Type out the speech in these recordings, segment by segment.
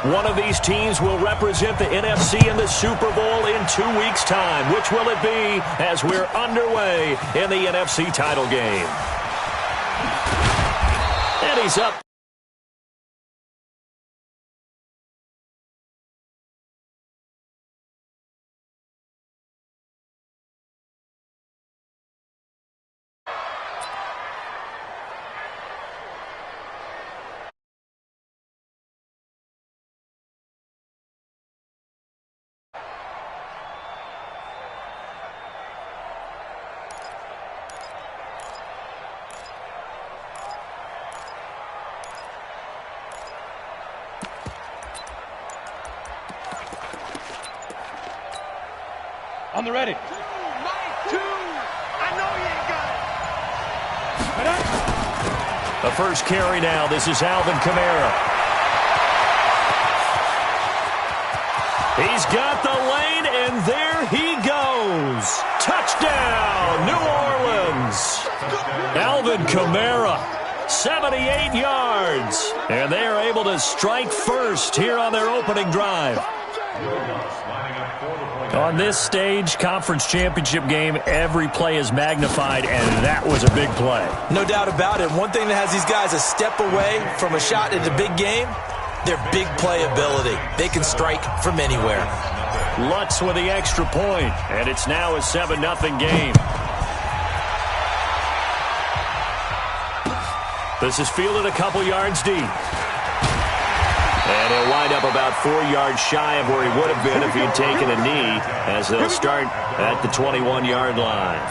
One of these teams will represent the NFC in the Super Bowl in 2 weeks' time. Which will it be as we're underway in the NFC title game? And he's up. On the ready. 2, 9, 2. I know you ain't got it. The first carry now. This is Alvin Kamara. He's got the lane, and there he goes. Touchdown, New Orleans. Alvin Kamara, 78 yards. And they are able to strike first here on their opening drive. On this stage, conference championship game, every play is magnified, and that was a big play. No doubt about it. One thing that has these guys a step away from a shot at the big game, their big play ability. They can strike from anywhere. Lutz with the extra point, and it's now a 7-0 game. This is fielded a couple yards deep. And he'll wind up about 4 yards shy of where he would have been if he'd taken a knee, as they'll start at the 21-yard line.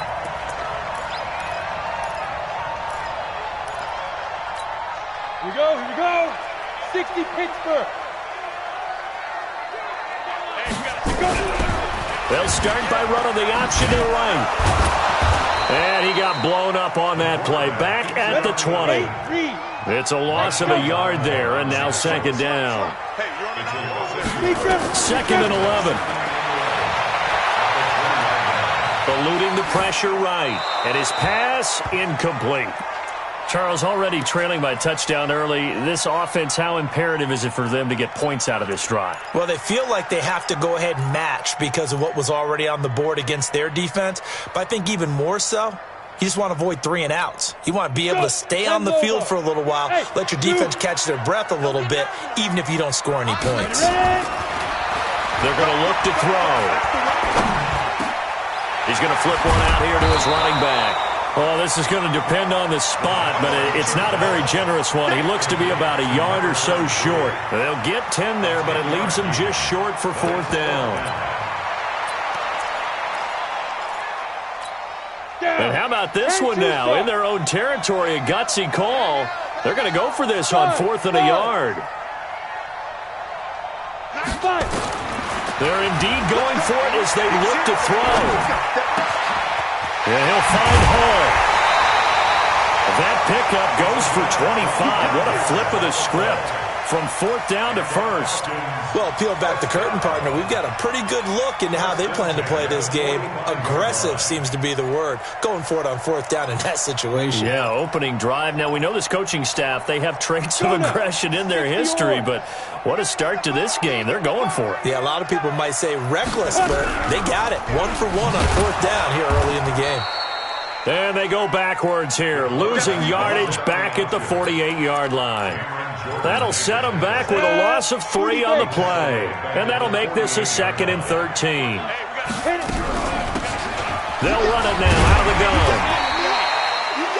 Here we go, here we go. 60 Pittsburgh. They'll start by running the option to the right. And he got blown up on that play. Back at the 20. It's a loss of a yard there, and now second down. Second and 11. Eluding the pressure right. And his pass incomplete. Charles, already trailing by touchdown early. This offense, how imperative is it for them to get points out of this drive? Well, they feel like they have to go ahead and match because of what was already on the board against their defense. But I think even more so, you just want to avoid 3 and outs. You want to be able to stay on the field for a little while, let your defense catch their breath a little bit, even if you don't score any points. They're going to look to throw. He's going to flip one out here to his running back. Well, this is going to depend on the spot, but it's not a very generous one. He looks to be about a yard or so short. They'll get 10 there, but it leaves them just short for 4th down. And how about this one now? In their own territory, a gutsy call. They're going to go for this on 4th and a yard. They're indeed going for it as they look to throw. And he'll find Hall. That pickup goes for 25. What a flip of the script from 4th down to 1st. Well, peel back the curtain, partner. We've got a pretty good look into how they plan to play this game. Aggressive seems to be the word. Going for it on 4th down in that situation. Yeah, opening drive. Now, we know this coaching staff, they have traits of aggression in their history, but what a start to this game. They're going for it. Yeah, a lot of people might say reckless, but they got it. 1 for 1 on 4th down here early in the game. And they go backwards here, losing yardage back at the 48-yard line. That'll set them back with a loss of 3 on the play. And that'll make this a 2nd and 13. They'll run it now out of the gun.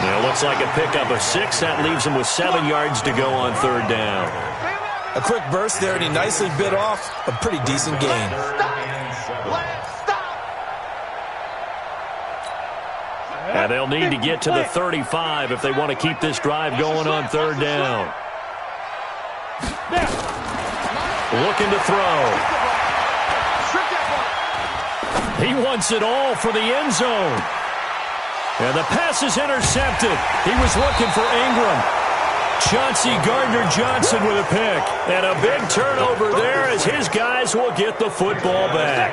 Now, it looks like a pickup of 6. That leaves them with 7 yards to go on 3rd down. A quick burst there, and he nicely bit off a pretty decent gain. And they'll need to get to the 35 if they want to keep this drive going on 3rd down. Looking to throw. He wants it all for the end zone. And the pass is intercepted. He was looking for Ingram. Chauncey Gardner-Johnson with a pick. And a big turnover there as his guys will get the football back.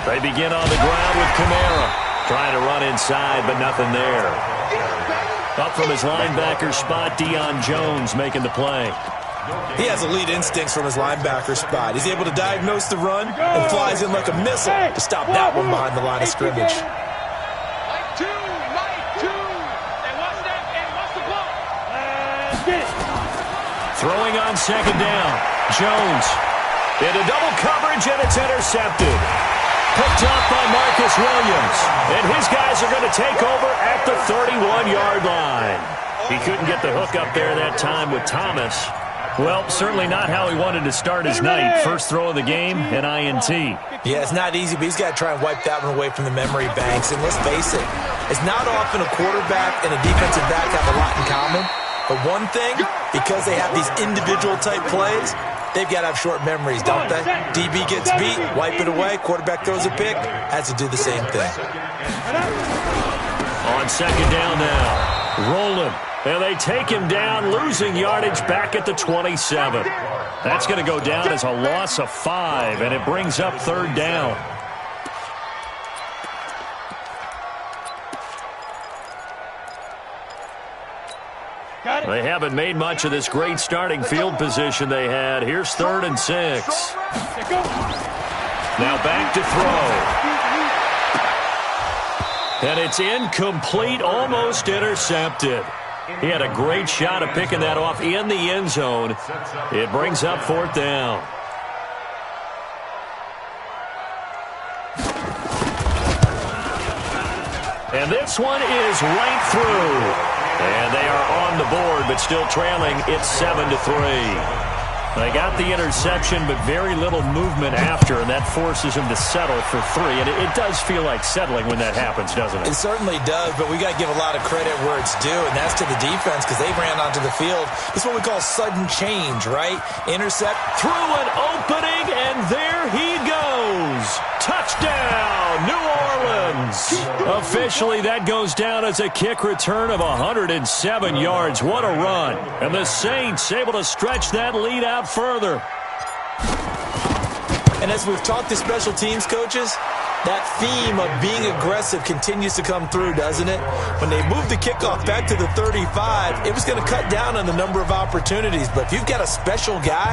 They begin on the ground with Kamara. Trying to run inside, but nothing there. Up from his linebacker spot, Deion Jones making the play. He has elite instincts from his linebacker spot. He's able to diagnose the run and flies in like a missile to stop that one behind the line of scrimmage. Throwing on second down. Jones into double coverage, and it's intercepted. Picked up by Marcus Williams. And his guys are going to take over at the 31-yard line. He couldn't get the hook up there that time with Thomas. Well, certainly not how he wanted to start his night. First throw of the game, an INT. Yeah, it's not easy, but he's got to try and wipe that one away from the memory banks. And let's face it, it's not often a quarterback and a defensive back have a lot in common. But one thing, because they have these individual-type plays, they've got to have short memories, don't they? DB gets beat, wipe it away, quarterback throws a pick, has to do the same thing. On second down now, rolling. And they take him down, losing yardage back at the 27. That's going to go down as a loss of 5, and it brings up third down. They haven't made much of this great starting field position they had. Here's 3rd and 6. Now back to throw. And it's incomplete, almost intercepted. He had a great shot at picking that off in the end zone. It brings up 4th down. And this one is right through. And they are on the board, but still trailing. It's 7-3. They got the interception, but very little movement after, and that forces him to settle for 3. And it does feel like settling when that happens, doesn't it? It certainly does, but we got to give a lot of credit where it's due, and that's to the defense because they ran onto the field. This is what we call sudden change, right? Intercept. Through an opening, and there he goes. Touchdown, New Orleans. Officially, that goes down as a kick return of 107 yards. What a run. And the Saints able to stretch that lead out further. And as we've talked to special teams coaches, that theme of being aggressive continues to come through, doesn't it? When they moved the kickoff back to the 35, it was going to cut down on the number of opportunities. But if you've got a special guy,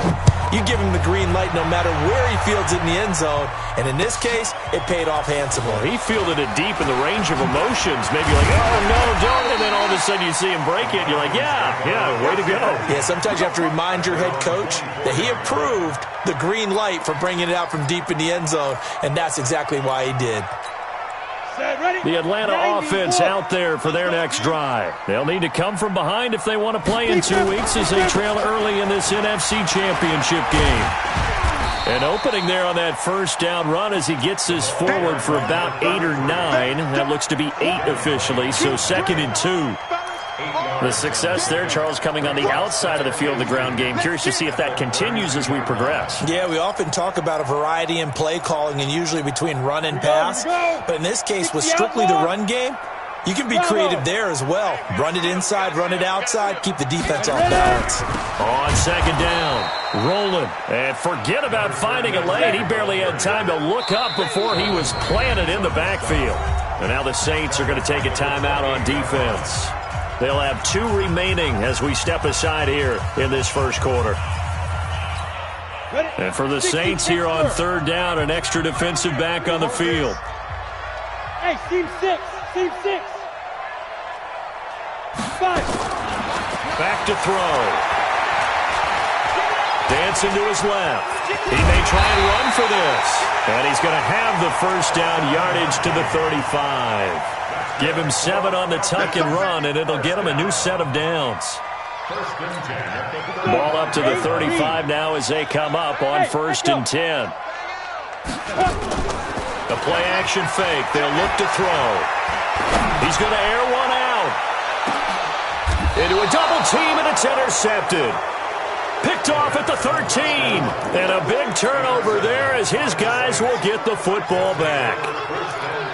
you give him the green light no matter where he fields it in the end zone. And in this case, it paid off handsomely. Well, he fielded it deep in the range of emotions. Maybe like, oh, no, don't. And then all of a sudden you see him break it. And you're like, yeah, way to go. Yeah, sometimes you have to remind your head coach that he approved the green light for bringing it out from deep in the end zone. And that's exactly why he did. The Atlanta offense out there for their next drive. They'll need to come from behind if they want to play in 2 weeks as they trail early in this NFC Championship game. And opening there on that first down run as he gets this forward for about 8 or 9. That looks to be 8 officially, so 2nd and 2. The success there, Charles, coming on the outside of the field, the ground game. Curious to see if that continues as we progress. Yeah, we often talk about a variety in play calling and usually between run and pass. But in this case, with strictly the run game, you can be creative there as well. Run it inside, run it outside, keep the defense off balance. On second down, rolling. And forget about finding a lane. He barely had time to look up before he was planted in the backfield. And now the Saints are going to take a timeout on defense. They'll have 2 remaining as we step aside here in this first quarter. And for the Saints here on third down, an extra defensive back on the field. Hey, team 6. 5. Back to throw. Dancing to his left. He may try and run for this. And he's going to have the first down yardage to the 35. Give him 7 on the tuck and run, and it'll get him a new set of downs. Ball up to the 35 now as they come up on 1st and 10. A play-action fake. They'll look to throw. He's going to air one out. Into a double team, and it's intercepted. Picked off at the 13. And a big turnover there as his guys will get the football back.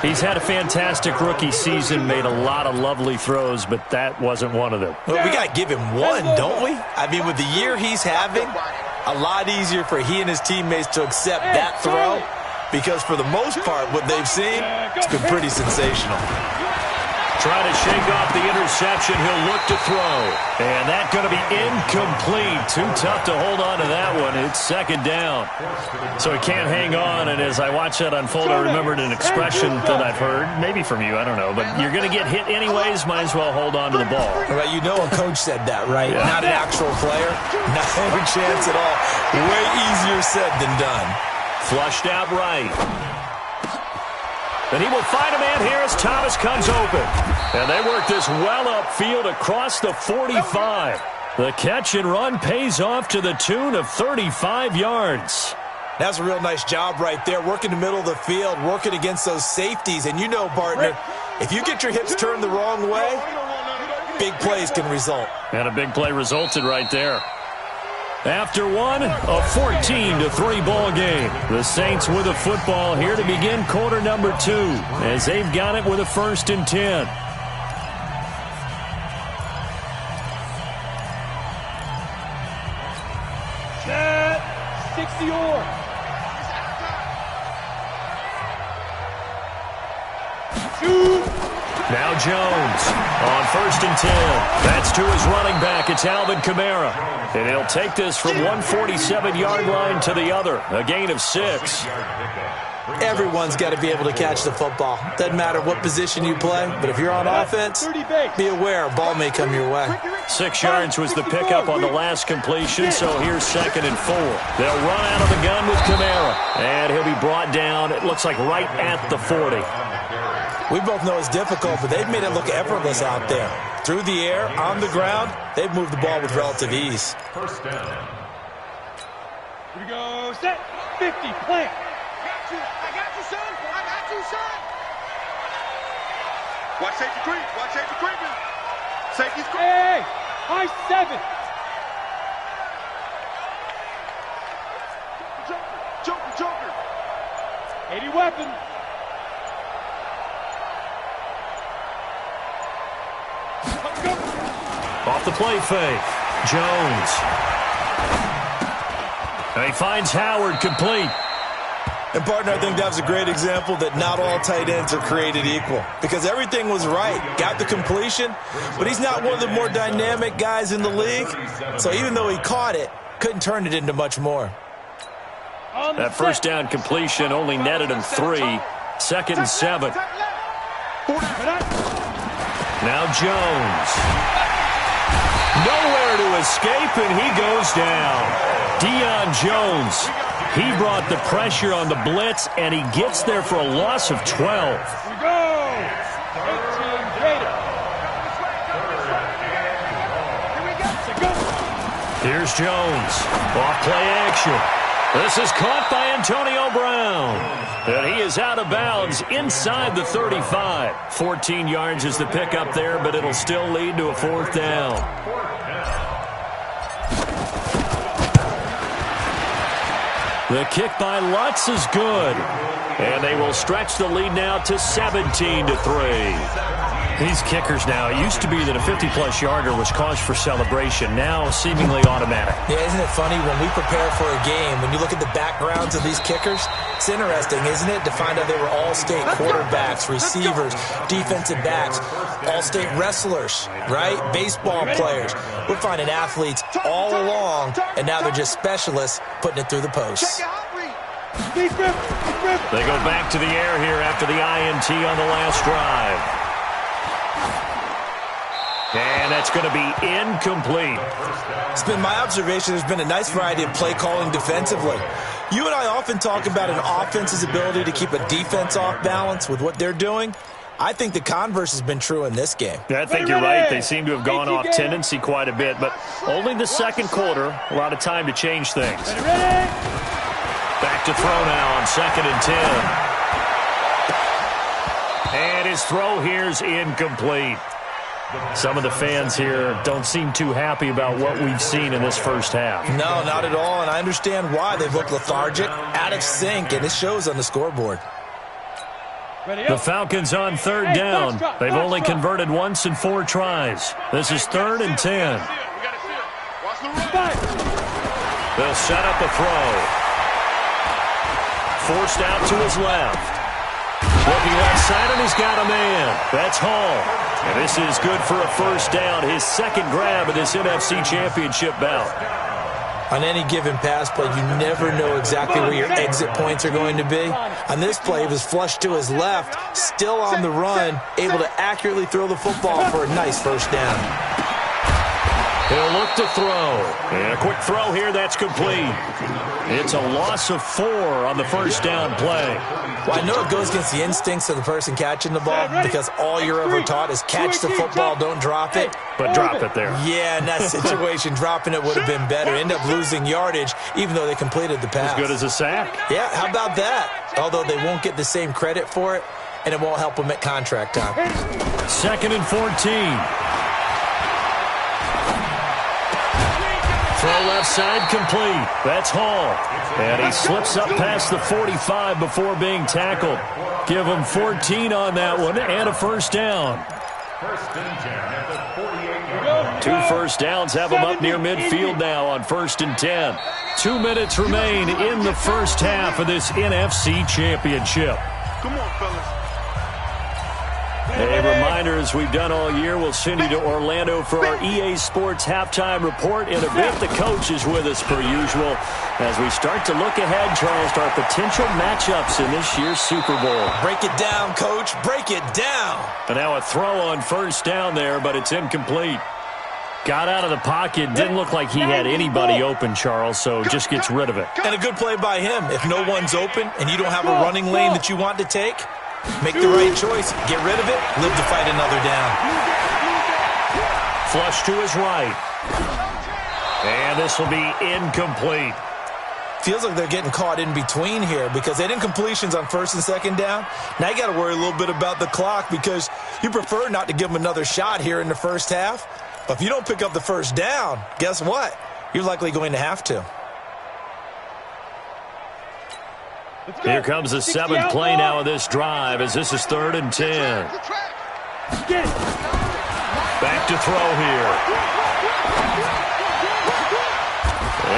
He's had a fantastic rookie season, made a lot of lovely throws, but that wasn't one of them. Well, we got to give him one, don't we? I mean, with the year he's having, a lot easier for he and his teammates to accept that throw because for the most part, what they've seen, it's been pretty sensational. Trying to shake off the interception. He'll look to throw. And that's going to be incomplete. Too tough to hold on to that one. It's second down. So he can't hang on. And as I watch that unfold, I remembered an expression that I've heard, maybe from you, I don't know. But you're going to get hit anyways. Might as well hold on to the ball. Right, you know a coach said that, right? Yeah. Not an actual player. Not any chance at all. Way easier said than done. Flushed out right. And he will find a man here as Thomas comes open. And they work this well upfield across the 45. The catch and run pays off to the tune of 35 yards. That's a real nice job right there, working the middle of the field, working against those safeties. And you know, partner, if you get your hips turned the wrong way, big plays can result. And a big play resulted right there. After one, a 14-3 ball game. The Saints with a football here to begin quarter number 2 as they've got it with a 1st and 10. Set 60-or. Now Jones on 1st and 10. That's to his running back. It's Alvin Kamara. And he'll take this from 147-yard line to the other. A gain of 6. Everyone's got to be able to catch the football. Doesn't matter what position you play, but if you're on offense, be aware a ball may come your way. 6 yards was the pickup on the last completion, so here's 2nd and 4. They'll run out of the gun with Kamara. And he'll be brought down, it looks like right at the 40. We both know it's difficult, but they've made it look effortless out there. Through the air, on the ground, they've moved the ball with relative ease. First down. Here we go. Set. 50. Plant. I got you, son. I got you, son. Watch safety creep. Watch safety creeping. Safety's creeping. Hey, high 7. Joker. 80 weapons. Off the play fake. Jones. And he finds Howard complete. And, partner, I think that was a great example that not all tight ends are created equal. Because everything was right. Got the completion, but he's not one of the more dynamic guys in the league. So even though he caught it, couldn't turn it into much more. That first down completion only netted him 3. 2nd and 7. Now Jones. Nowhere to escape, and he goes down. Deion Jones. He brought the pressure on the blitz, and he gets there for a loss of 12. Here we go. 18 Gator. Here's Jones. Off play action. This is caught by Antonio Brown. And he is out of bounds inside the 35. 14 yards is the pickup there, but it'll still lead to a 4th down. The kick by Lutz is good. And they will stretch the lead now to 17-3. These kickers now, it used to be that a 50-plus yarder was cause for celebration. Now seemingly automatic. Yeah, isn't it funny when we prepare for a game, when you look at the backgrounds of these kickers, it's interesting, isn't it, to find out they were all-state quarterbacks, receivers, defensive backs, all-state wrestlers, right? Baseball players. We're finding athletes all along, and now they're just specialists putting it through the posts. They go back to the air here after the INT on the last drive. And that's going to be incomplete. It's been my observation there's been a nice variety of play calling defensively. You and I often talk about an offense's ability to keep a defense off balance with what they're doing. I think the converse has been true in this game. Yeah, I think you're right. They seem to have gone off tendency quite a bit, but only the second quarter, a lot of time to change things. Back to throw now on 2nd and 10. And his throw here's incomplete. Some of the fans here don't seem too happy about what we've seen in this first half. No, not at all, and I understand why. They've looked lethargic, out of sync, and it shows on the scoreboard. The Falcons on 3rd down. They've only converted once in 4 tries. This is 3rd and 10. They'll set up a throw. Forced out to his left. Looking left side, and he's got a man. That's Hall. And this is good for a first down, his second grab of this NFC Championship bout. On any given pass play, you never know exactly where your exit points are going to be. On this play, he was flushed to his left, still on the run, able to accurately throw the football for a nice first down. He'll look to throw. And a quick throw here, that's complete. It's a loss of 4 on the first down play. Well, I know it goes against the instincts of the person catching the ball because all you're ever taught is catch the football, don't drop it. But drop it there. Yeah, in that situation, dropping it would have been better. End up losing yardage, even though they completed the pass. As good as a sack. Yeah, how about that? Although they won't get the same credit for it, and it won't help them at contract time. 2nd and 14. Throw left side complete. That's Hall. And he slips up past the 45 before being tackled. Give him 14 on that one and a first down. 2 first downs have him up near midfield now on 1st and 10. 2 minutes remain in the first half of this NFC Championship. Come on, fellas. A reminder, as we've done all year, we'll send you to Orlando for our EA Sports halftime report. In a bit, the coach is with us per usual as we start to look ahead, Charles, to our potential matchups in this year's Super Bowl. Break it down, Coach. Break it down. And now a throw on first down there, but it's incomplete. Got out of the pocket. Didn't look like he had anybody open, Charles, so just gets rid of it. And a good play by him. If no one's open and you don't have a running lane that you want to take, make the right choice. Get rid of it. Live to fight another down. Flush to his right. And this will be incomplete. Feels like they're getting caught in between here because they didn't completions on 1st and 2nd down. Now you got to worry a little bit about the clock because you prefer not to give them another shot here in the first half. But if you don't pick up the first down, guess what? You're likely going to have to. Here comes the 7th play now of this drive as this is 3rd and 10. Back to throw here.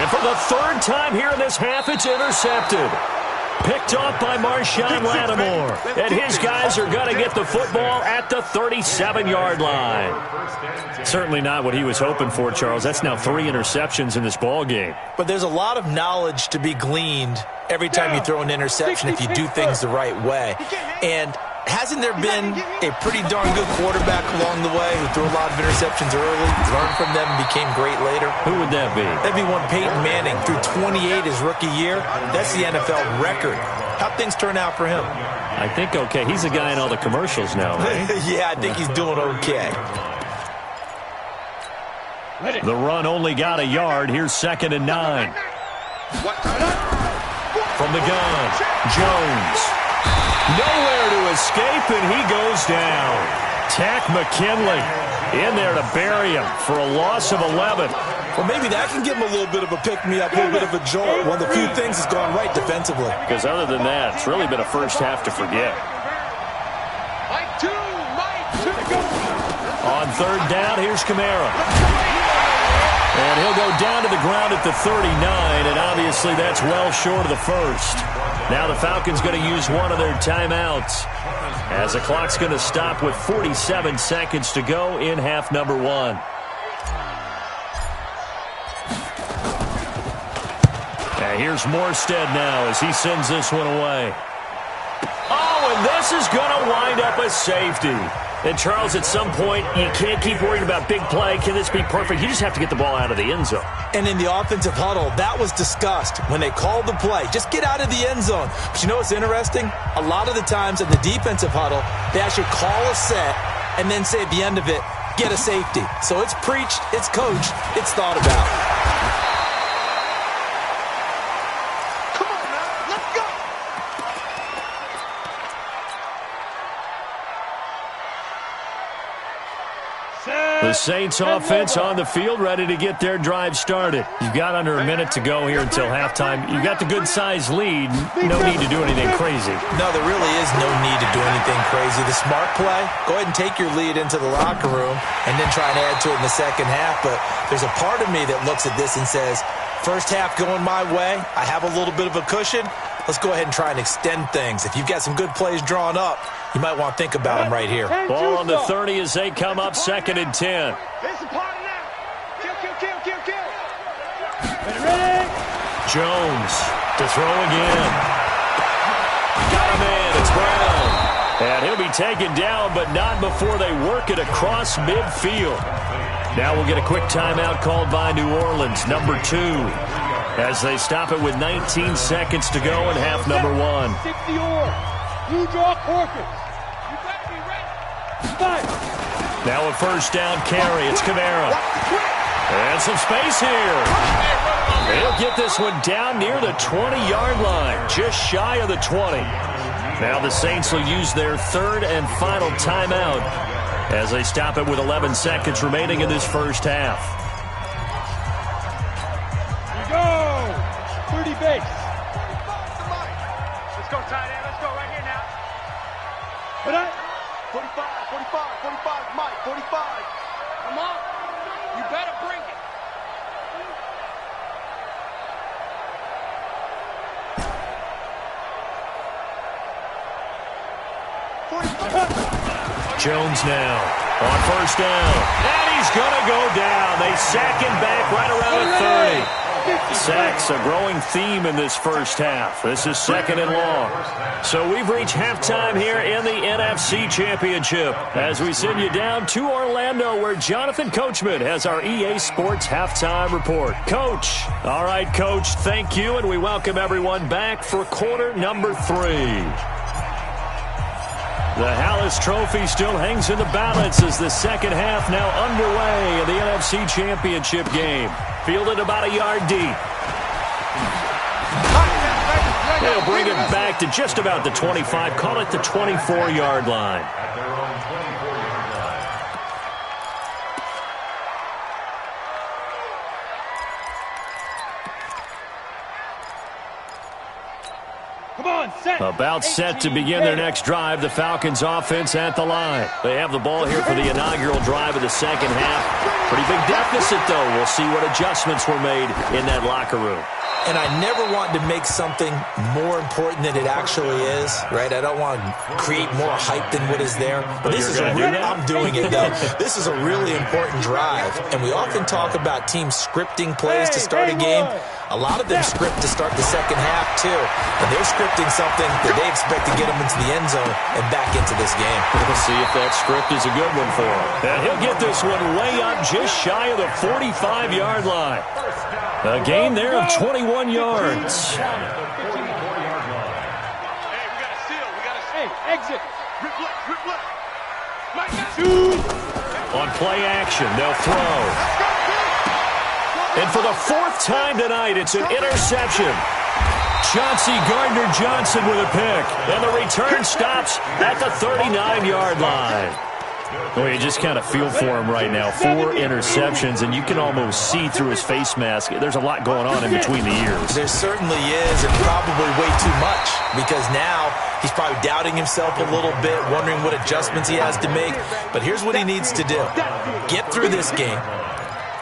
And for the 3rd time here in this half, it's intercepted. Picked off by Marshawn Lattimore. And his guys are going to get the football at the 37-yard line. Certainly not what he was hoping for, Charles. That's now 3 interceptions in this ball game. But there's a lot of knowledge to be gleaned every time you throw an interception if you do things the right way. And hasn't there been a pretty darn good quarterback along the way who threw a lot of interceptions early, learned from them, and became great later? Who would that be? That'd be one Peyton Manning. Threw 28 his rookie year. That's the NFL record. How'd things turn out for him? I think okay. He's a guy in all the commercials now, right? Yeah, I think he's doing okay. The run only got a yard. Here's 2nd and 9. From the gun, Jones. Nowhere to escape, and he goes down. Tack McKinley in there to bury him for a loss of 11. Well, maybe that can give him a little bit of a pick-me-up, a little bit of a jolt. One of the few things that's gone right defensively. Because other than that, it's really been a first half to forget. On 3rd down, here's Kamara. And he'll go down to the ground at the 39, and obviously that's well short of the first. Now the Falcons going to use one of their timeouts as the clock's going to stop with 47 seconds to go in half number 1. And here's Morstead now as he sends this one away. Oh, and this is going to wind up a safety. And, Charles, at some point, you can't keep worrying about big play. Can this be perfect? You just have to get the ball out of the end zone. And in the offensive huddle, that was discussed when they called the play. Just get out of the end zone. But you know what's interesting? A lot of the times in the defensive huddle, they actually call a set and then say at the end of it, get a safety. So it's preached, it's coached, it's thought about. The Saints offense on the field, ready to get their drive started. You've got under a minute to go here until halftime. You've got the good-sized lead. No need to do anything crazy. No, there really is no need to do anything crazy. The smart play, go ahead and take your lead into the locker room and then try and add to it in the second half. But there's a part of me that looks at this and says, first half going my way, I have a little bit of a cushion. let's go ahead and try and extend things. If you've got some good plays drawn up, you might want to think about them right here. Ball on the 30 as they come up 2nd and 10. It's a party now. Kill. Ready? Jones to throw again. Got him in. It's Brown. And he'll be taken down, but not before they work it across midfield. Now we'll get a quick timeout called by New Orleans, number 2, as they stop it with 19 seconds to go in half number 1. 60 or. You draw Corkins. You better be ready. Fight. Now a first down carry. It's Kamara. And some space here. They'll get this one down near the 20-yard line, just shy of the 20. Now the Saints will use their 3rd and final timeout as they stop it with 11 seconds remaining in this first half. Here we go. 30 base. Let's go, tight end. Let's go right here now. Put up. 45, Mike, 45. Come on. You better bring it. Jones now on first down. And he's going to go down. They sack him back right around the 30. Sacks a growing theme in this first half. This is 2nd and long. So we've reached halftime here in the NFC Championship as we send you down to Orlando where Jonathan Coachman has our EA Sports halftime report. Coach. All right, Coach, thank you, and we welcome everyone back for quarter number 3. The Hallis Trophy still hangs in the balance as the second half now underway in the NFC Championship game. Fielded about a yard deep. They'll bring it back to just about the 25. Call it the 24-yard line. About set to begin their next drive. The Falcons offense at the line. They have the ball here for the inaugural drive of the second half. Pretty big deficit, though. We'll see what adjustments were made in that locker room. And I never want to make something more important than it actually is, right? I don't want to create more hype than what is there. But this is I'm doing it, though. This is a really important drive. And we often talk about teams scripting plays to start a game. A lot of them script to start the second half, too. And they're scripting something that they expect to get them into the end zone and back into this game. We'll see if that script is a good one for him. And he'll get this one way up just shy of the 45-yard line. A gain there of 21 yards. Hey, we got to steal. Hey, exit. Rip left. On play action, they'll throw. And for the 4th time tonight, it's an interception. Chauncey Gardner-Johnson with a pick. And the return stops at the 39-yard line. Well, you just kind of feel for him right now. 4 interceptions, and you can almost see through his face mask. There's a lot going on in between the ears. There certainly is, and probably way too much, because now he's probably doubting himself a little bit, wondering what adjustments he has to make. But here's what he needs to do. Get through this game.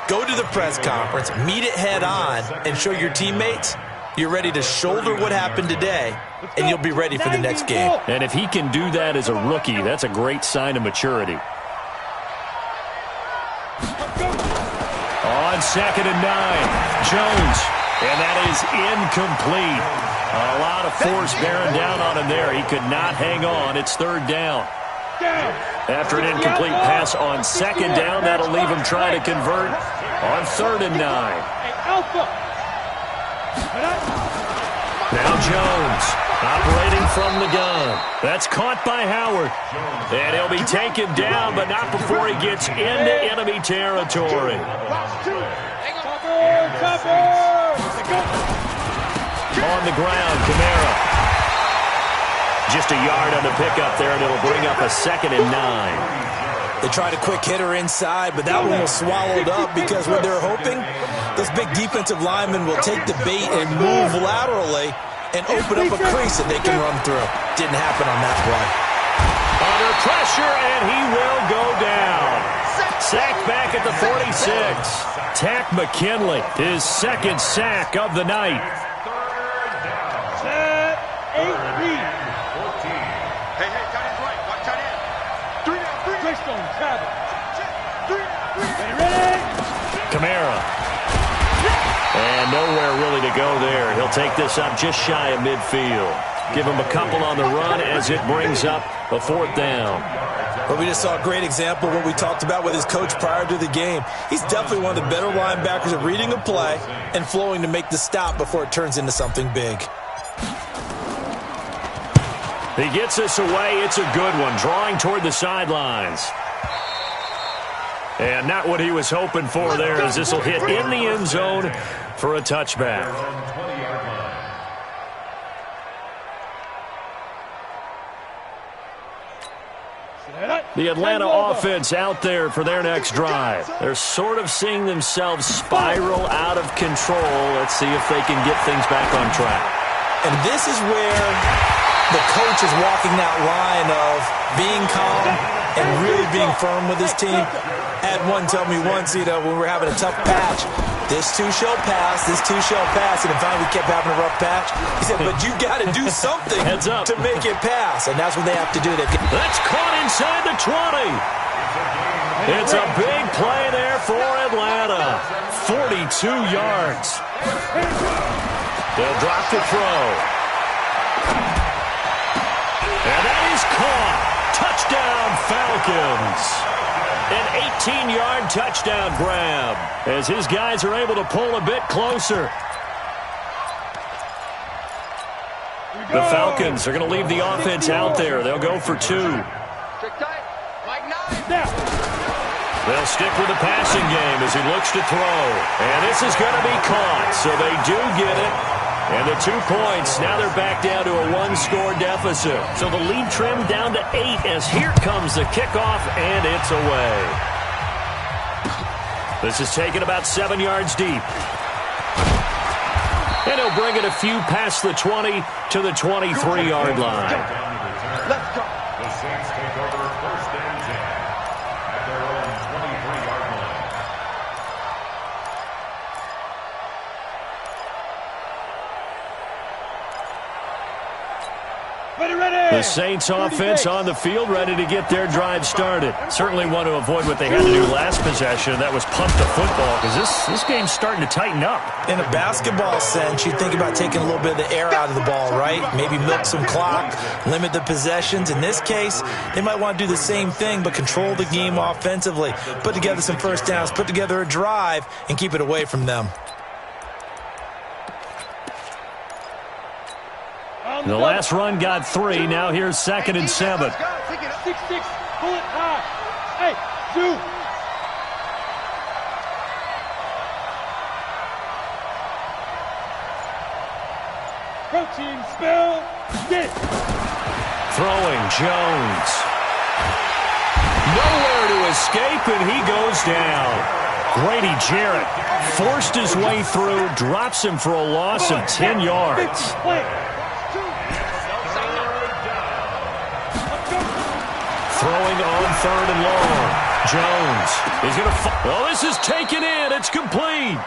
Go to the press conference, meet it head on, and show your teammates you're ready to shoulder what happened today, and you'll be ready for the next game. And if he can do that as a rookie, that's a great sign of maturity. On 2nd and 9, Jones, and that is incomplete. A lot of force bearing down on him there. He could not hang on. It's 3rd down. After an incomplete pass on 2nd down, that'll leave him trying to convert on 3rd and 9. Now Jones operating from the gun. That's caught by Howard. And he'll be taken down, but not before he gets into enemy territory. On the ground, Kamara. Just a yard on the pickup there, and it'll bring up a 2nd and 9. They tried a quick hitter inside, but that one was swallowed up because what they're hoping, those big defensive linemen will take the bait and move laterally and open up a crease that they can run through. Didn't happen on that play. Under pressure, and he will go down. Sacked back at the 46. Tack McKinley, his 2nd sack of the night. Hey, tight end's right. Watch tight end. 3 down. Greystone, travel. 3 ready? Kamara. And nowhere really to go there. He'll take this up just shy of midfield. Give him a couple on the run as it brings up a 4th down. But we just saw a great example of what we talked about with his coach prior to the game. He's definitely one of the better linebackers at reading a play and flowing to make the stop before it turns into something big. He gets this away. It's a good one, drawing toward the sidelines. And not what he was hoping for there, as this will hit in the end zone for a touchback. The Atlanta offense out there for their next drive. They're sort of seeing themselves spiral out of control. Let's see if they can get things back on track. And this is where the coach is walking that line of being calm and really being firm with his team. Had one tell me once, when we were having a tough patch, this too shall pass, this too shall pass. And then finally we kept having a rough patch. He said, but you got to do something Heads up. to make it pass. And that's what they have to do. That's caught inside the 20. It's a big play there for Atlanta. 42 yards. They'll drop the throw. And that is caught. Touchdown, Falcons. An 18-yard touchdown grab as his guys are able to pull a bit closer. The Falcons are going to leave the offense out there. They'll go for 2. They'll stick with the passing game as he looks to throw. And this is going to be caught, so they do get it. And the 2 points, now they're back down to a 1-score deficit. So the lead trimmed down to 8 as here comes the kickoff, and it's away. This is taken about 7 yards deep. And he'll bring it a few past the 20 to the 23-yard line. Let's go. The Saints take over 1st and 10 at their own 23-yard line. The Saints offense on the field, ready to get their drive started. Certainly want to avoid what they had to do last possession. That was punt the football, because this game's starting to tighten up. In a basketball sense, you think about taking a little bit of the air out of the ball, right? Maybe milk some clock, limit the possessions. In this case, they might want to do the same thing, but control the game offensively. Put together some first downs, put together a drive, and keep it away from them. The last run got 3. Now here's 2nd and 7. 6-6, pull it high. Hey, 2. Protein spill. Get it. Throwing Jones. Nowhere to escape, and he goes down. Grady Jarrett forced his way through, drops him for a loss of 10 yards. Throwing on 3rd and long. Jones is going to... Oh, this is taken in. It's complete.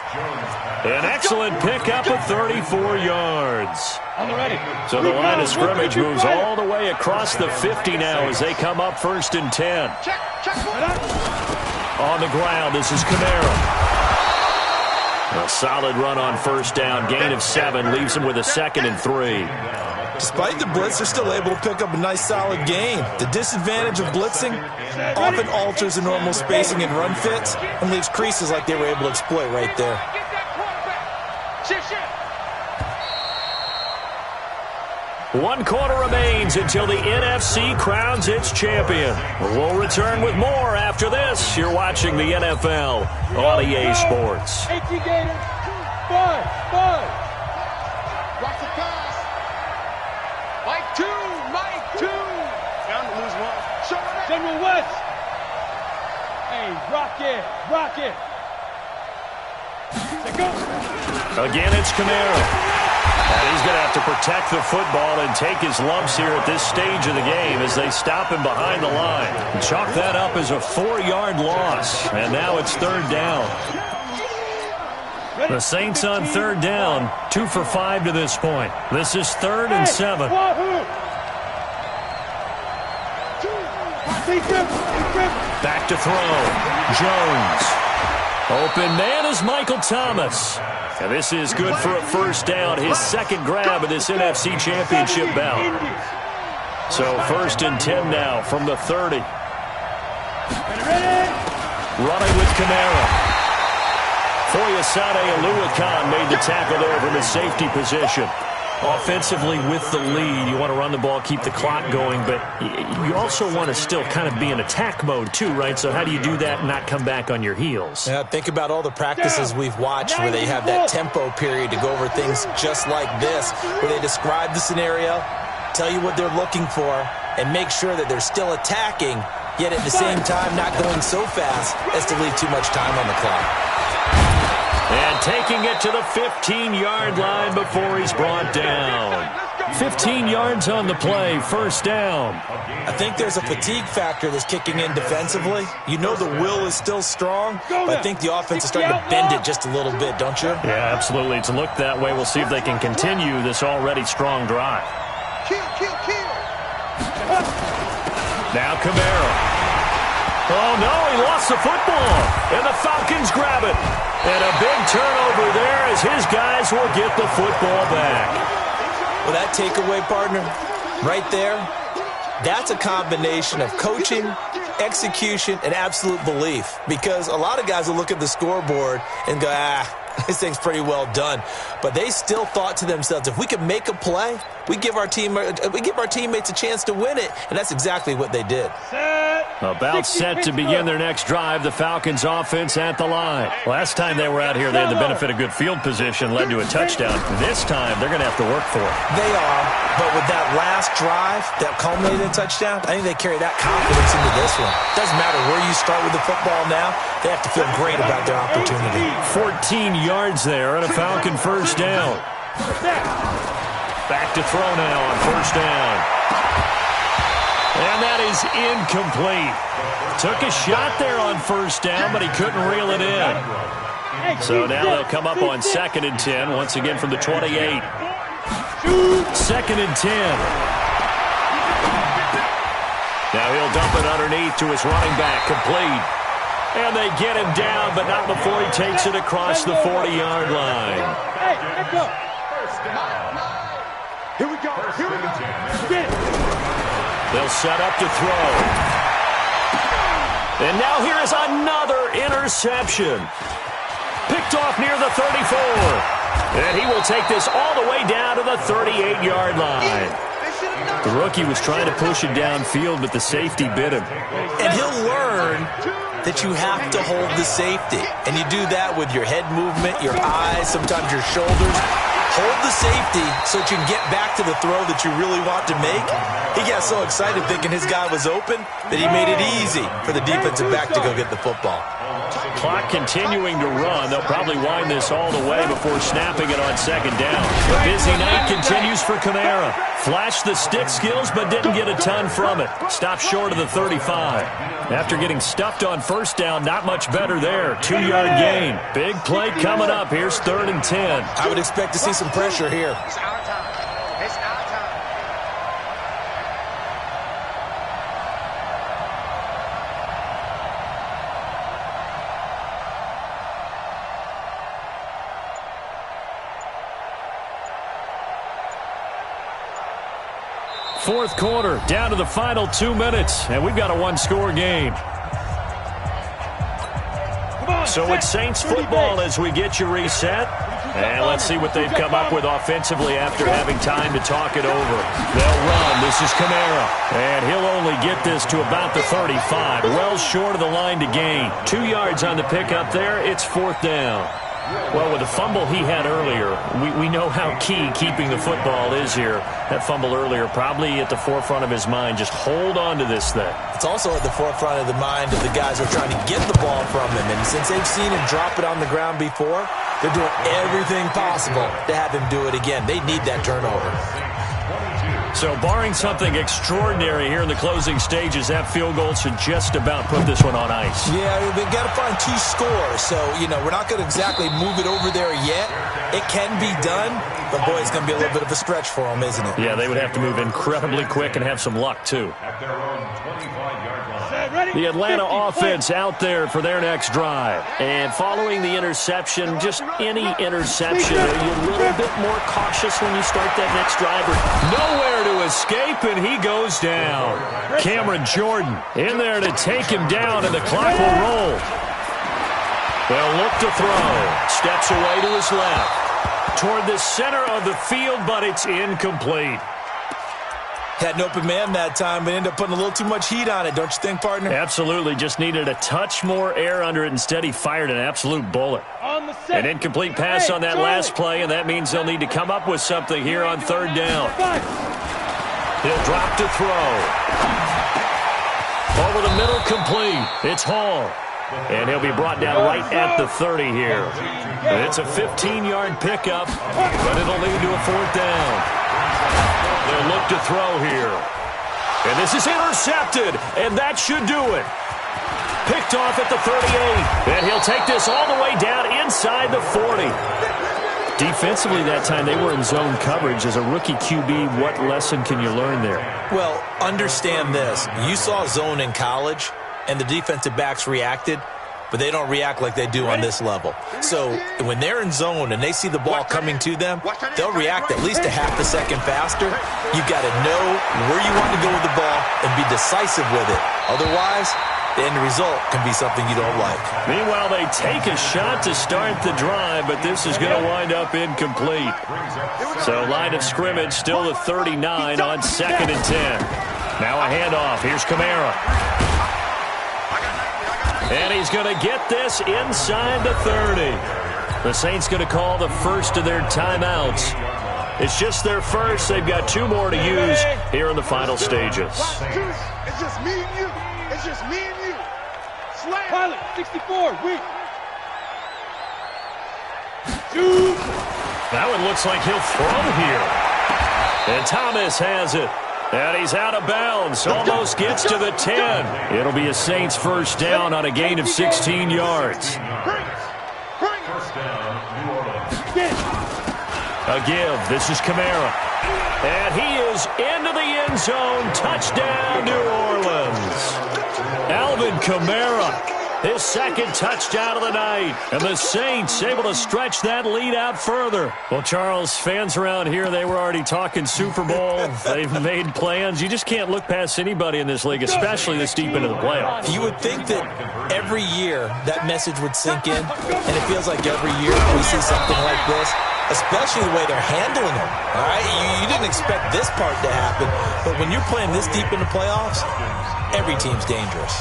An excellent pickup of 34 yards. So the line of scrimmage moves all the way across the 50 now as they come up 1st and 10. On the ground, this is Kamara. A solid run on 1st down. Gain of 7 leaves him with a 2nd and 3. Despite the blitz, they're still able to pick up a nice, solid gain. The disadvantage of blitzing often alters the normal spacing and run fits and leaves creases like they were able to exploit right there. One quarter remains until the NFC crowns its champion. We'll return with more after this. You're watching the NFL on EA Sports. 18 Gators, 5. Watch the pass. Mike 2. Down to lose 1. Show it. General West. Hey, rock it. Go. Again, it's Kamara. And he's going to have to protect the football and take his lumps here at this stage of the game as they stop him behind the line. Chalk that up as a 4-yard loss. And now it's 3rd down. The Saints on third down, 2 for 5 to this point. This is 3rd and 7. Back to throw. Jones. Open man is Michael Thomas. And this is good for a first down, his second grab of this NFC Championship bout. So 1st and 10 now from the 30. Running with Kamara. Foyesade Oluwakan made the tackle there from his safety position. Offensively with the lead, you want to run the ball, keep the clock going, but you also want to still kind of be in attack mode too, right? So how do you do that and not come back on your heels? Yeah, think about all the practices we've watched where they have that tempo period to go over things just like this, where they describe the scenario, tell you what they're looking for, and make sure that they're still attacking, yet at the same time not going so fast as to leave too much time on the clock. And taking it to the 15-yard line before he's brought down. 15 yards on the play, first down. I think there's a fatigue factor that's kicking in defensively. You know the will is still strong, but I think the offense is starting to bend it just a little bit, don't you? Yeah, absolutely. It's looked that way. We'll see if they can continue this already strong drive. Now Kamara. Oh, no, he lost the football. And the Falcons grab it. And a big turnover there as his guys will get the football back. Well, that takeaway, partner, right there, that's a combination of coaching, execution, and absolute belief. Because a lot of guys will look at the scoreboard and go, this thing's pretty well done. But they still thought to themselves, if we could make a play, we give our teammates a chance to win it. And that's exactly what they did. About set to begin their next drive, the Falcons offense at the line. Last time they were out here, they had the benefit of good field position, led to a touchdown. This time, they're going to have to work for it. They are, but with that last drive that culminated in a touchdown, I think they carry that confidence into this one. Doesn't matter where you start with the football now, they have to feel great about their opportunity. 14 yards there and a Falcon first down. Back to throw now on first down. And that is incomplete. Took a shot there on first down, but he couldn't reel it in. So now they'll come up on 2nd and 10, once again from the 28. 2nd and 10. Now he'll dump it underneath to his running back, complete. And they get him down, but not before he takes it across the 40-yard line. Here we go. Here we go. Get it. They'll set up to throw. And now here is another interception. Picked off near the 34. And he will take this all the way down to the 38-yard line. The rookie was trying to push it downfield, but the safety bit him. And he'll learn that you have to hold the safety. And you do that with your head movement, your eyes, sometimes your shoulders. Hold the safety so that you can get back to the throw that you really want to make. He got so excited thinking his guy was open that he made it easy for the defensive back to go get the football. Clock continuing to run. They'll probably wind this all the way before snapping it on 2nd down. The busy night continues for Kamara. Flashed the stick skills, but didn't get a ton from it. Stopped short of the 35. After getting stuffed on first down, not much better there. 2-yard gain. Big play coming up. Here's 3rd and 10. I would expect to see some pressure here. It's our time. It's our time. Fourth quarter, down to the final 2 minutes, and we've got a 1-score game. So it's Saints football as we get you reset. And let's see what they've come up with offensively after having time to talk it over. They'll run. This is Kamara. And he'll only get this to about the 35. Well short of the line to gain. 2 yards on the pickup there. It's 4th down. Well, with the fumble he had earlier, we know how key keeping the football is here. That fumble earlier probably at the forefront of his mind. Just hold on to this thing. It's also at the forefront of the mind of the guys who are trying to get the ball from him. And since they've seen him drop it on the ground before, they're doing everything possible to have him do it again. They need that turnover. So barring something extraordinary here in the closing stages, that field goal should just about put this one on ice. Yeah, they've got to find 2 scores. So, we're not going to exactly move it over there yet. It can be done, but, boy, it's going to be a little bit of a stretch for them, isn't it? Yeah, they would have to move incredibly quick and have some luck, too. At their own 25-yard line. The Atlanta offense out there for their next drive. And following the interception, just any interception, are you a little bit more cautious when you start that next drive? Nowhere to escape, and he goes down. Cameron Jordan in there to take him down, and the clock will roll. They'll look to throw. Steps away to his left. Toward the center of the field, but it's incomplete. Had an open man that time, but ended up putting a little too much heat on it, don't you think, partner? Absolutely. Just needed a touch more air under it. Instead, he fired an absolute bullet. An incomplete pass on that last play, and that means they'll need to come up with something here on 3rd down. He'll drop to throw. Over the middle, complete. It's Hall. And he'll be brought down right at the 30 here. It's a 15-yard pickup, but it'll lead to a 4th down. They'll look to throw here. And this is intercepted, and that should do it. Picked off at the 38, and he'll take this all the way down inside the 40. Defensively that time, they were in zone coverage. As a rookie QB, what lesson can you learn there? Well, understand this. You saw zone in college, and the defensive backs reacted, but they don't react like they do on this level. So when they're in zone and they see the ball coming to them, they'll react at least a half a second faster. You've got to know where you want to go with the ball and be decisive with it. Otherwise, the end result can be something you don't like. Meanwhile, they take a shot to start the drive, but this is going to wind up incomplete. So line of scrimmage still the 39 on 2nd and 10. Now a handoff. Here's Kamara. And he's going to get this inside the 30. The Saints going to call the first of their timeouts. It's just their first. They've got 2 more to use here in the final stages. It's just me and you. It's just me and you. Slam. Pilot, 64, weak. Shoot. That one looks like he'll throw here. And Thomas has it. And he's out of bounds. Almost gets to the 10. It'll be a Saints first down on a gain of 16 yards. First down, New Orleans. A give. This is Kamara. And he is into the end zone. Touchdown, New Orleans. Alvin Kamara. His 2nd touchdown of the night. And the Saints able to stretch that lead out further. Well, Charles, fans around here, they were already talking Super Bowl. They've made plans. You just can't look past anybody in this league, especially this deep into the playoffs. You would think that every year that message would sink in, and it feels like every year we see something like this, especially the way they're handling them. All right, you didn't expect this part to happen, but when you're playing this deep in the playoffs, every team's dangerous.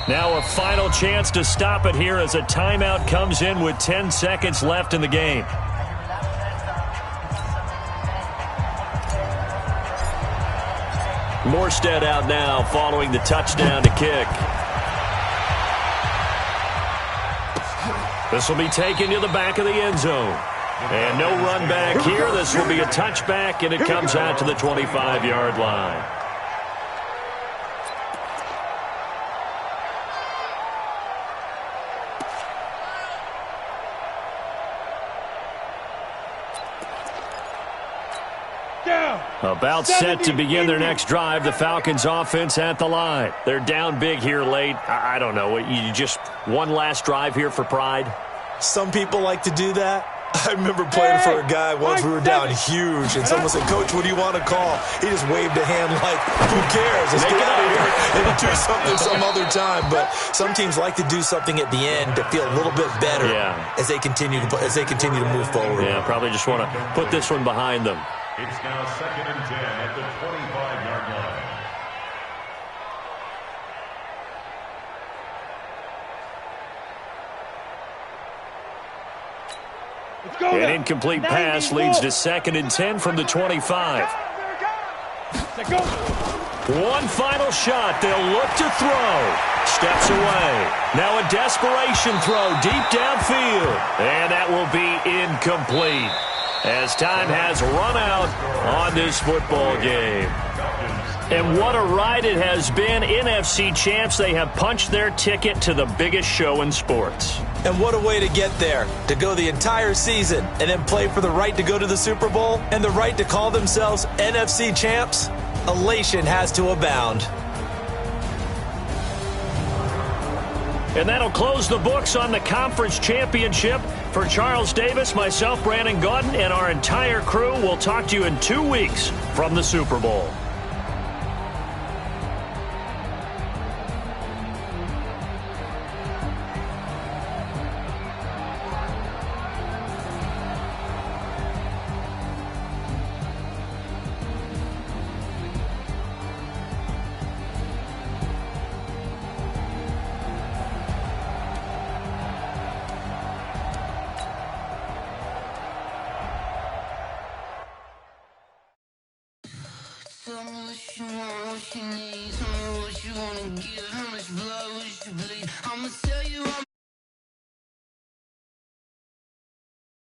Now a final chance to stop it here as a timeout comes in with 10 seconds left in the game. Morstead out now following the touchdown to kick. This will be taken to the back of the end zone. And no run back here. This will be a touchback, and it comes out to the 25-yard line. About set to begin their next drive. The Falcons offense at the line. They're down big here late. I don't know. You just one last drive here for pride? Some people like to do that. I remember playing for a guy once. We were down huge, and someone said, "Coach, what do you want to call?" He just waved a hand like, "Who cares? Let's get out of here and do something some other time." But some teams like to do something at the end to feel a little bit better as they continue to move forward. Yeah, probably just want to put this one behind them. It's now 2nd and 10 at the 25-yard line. An incomplete pass leads to 2nd and 10 from the 25. One final shot. They'll look to throw. Steps away. Now a desperation throw deep downfield. And that will be incomplete as time has run out on this football game. And what a ride it has been. NFC champs, they have punched their ticket to the biggest show in sports. And what a way to get there, to go the entire season and then play for the right to go to the Super Bowl and the right to call themselves NFC champs. Elation has to abound. And that'll close the books on the conference championship. For Charles Davis, myself, Brandon Gaudin, and our entire crew, we'll talk to you in 2 weeks from the Super Bowl. Tell me what you want, what you need, tell me what you wanna give.